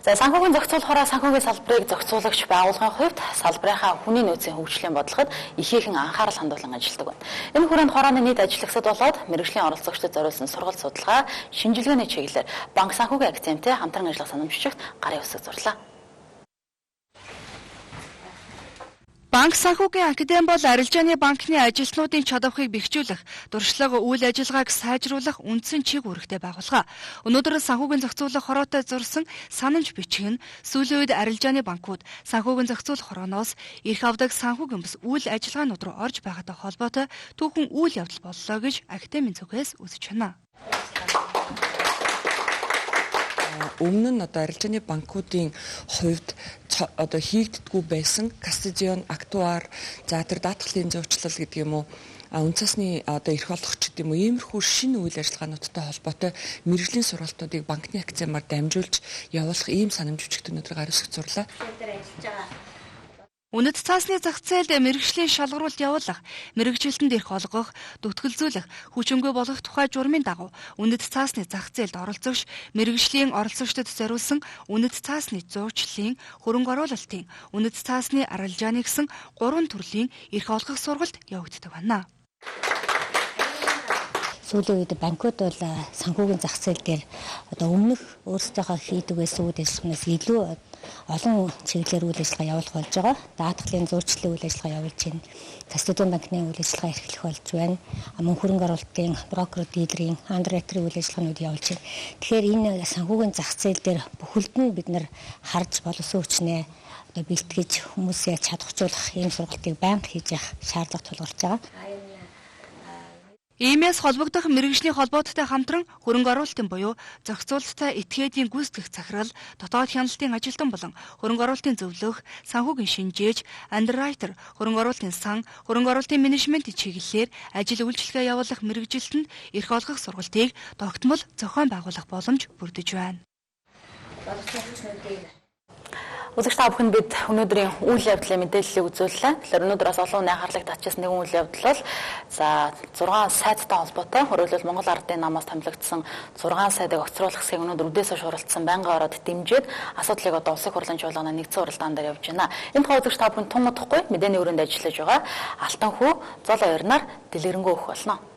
За санхүүгийн зохицуулахаараа санхүүгийн салбарыг зохицуулагч байгууллагын хувьд салбарынхаа хүний нөөцийн хөгжлийн бодлогод ихээхэн анхаарал хандуулан ажилладаг байна. Энэ хүрээнд хорооны нийт ажиллагсад болоод мэргэжлийн оролцогчдод зориулсан сургалт судалгаа, шинжилгээний чиглэлээр банк санхүүгийн академитэй хамтран ажиллах санамжчигт гарын үсэг зурлаа. Банк санхүүгийн академи бол арилжааны банкны ажилтнуудын чадварыг бэхжүүлэх, дуршлаг үйл ажиллагааг сайжруулах үндсэн чиг үүрэгтэй байгууллага. Өнөөдөр санхүүгийн зохицуулах хороотой зурсан санамж бичиг нь сүүлийн үед арилжааны банкуд санхүүгийн зохицуулах хорооноос эрх авдаг санхүүгийн бус үйл ажиллагаанууд руу орж байгаатай холбоотой түүхэн үйл явдал боллоо гэж академийн зүгээс үзэж байна. Өмнө нь арилжааны банкуудын хувьд хийгддэггүй байсан кастадион, актуар, за тэр даатгалын зөрчлөл гэдэг юм уу, үн цасны эрх олгогч гэдэг юм уу, иймэрхүү шинэ үйл ажиллагаануудтай холбоотой мэргэжлийн сургалтуудыг банкны академиар дамжуулж явуулах ийм санамж бичигт өнөөдөр гарын үсэг зурлаа. Үнэт цаасны зах зээлд мэргэжлийн шалгаруулалт явуулах, мэргэжилтэнд эрх олгох, дүгтгэлзүүлэх, хүчингүй болгох тухай журмын дагуу үнэт цаасны зах зээлд оролцогч, мэргэжлийн оролцогчдод зориулсан үнэт цаасны зуучлалын, хөрөнгө оруулалтын, үнэт цаасны арилжааны гэсэн 3 төрлийн эрх олгох сургалт явагддаг байна. Сүүлийн үед банкуд бол санхүүгийн зах зээл дээр өмнөх өөрсдийнхөө хийдэг байсан үйл ажиллагаанаас илүү олон чиглэлээр үйл ажиллагаа явуулах болж байгаа. Даатгалын зөрчлийн үйл ажиллагаа явуулж байна. Кастадиан банкны үйл ажиллагаа эрхлэх болж байна. Мөн хөрөнгө оруулалтын, брокер, дилерийн, андеррайтерийн үйл ажиллагаанууд явуулж байна. Тэгэхээр энэ санхүүгийн зах зээл дээр бүхэлд нь бид нар харж боловсон хүчнээ бэлтгэж хүмүүсээ чадахжуулах ийм сургалтыг байнга хийж явах шаардлага тулгарч байгаа. Иймээс холбогдох мэргэжлийн холбооттой хамтран хөрөнгө оруулалтын буюу зохицуулалттай этгээдийн гүйцэтгэх захирал, дотоод хяналтын ажилтан болон хөрөнгө оруулалтын зөвлөх, санхүүгийн шинжээч, андеррайтер, хөрөнгө оруулалтын сан, хөрөнгө оруулалтын менежментийн чиглэлээр ажил үйлчилгээ явуулах мэргэжилтэнд эрх олгох сургалтыг тогтмол зохион байгуулах боломж бүрдэж байна. Үзэгч та бүхэнд бид өнөөдрийн үйл явдлын мэдээллийг үзүүллээ. Тэгэхээр өнөөдөр бас олон хүний анхаарлыг татчихсан нэгэн үйл явдал бол 6 сайттай холбоотой хөрөөлөл Монгол Ардын намаас томилогдсон 6 сайдыг огцруулах хэсгийг өнөөдөр үдээс хойш уралдсан байнгын ороод дэмжиж асуудлыг улсын хурлын чуулганы нэгдсэн уралдаан дээр явж байна. Энэ тухай үзэгч та бүхэн тун удахгүй мэдээний өрөөнд ажиллаж байгаа Алтан хүү Зол Баярнаар дэлгэрэнгүй өгөх болно.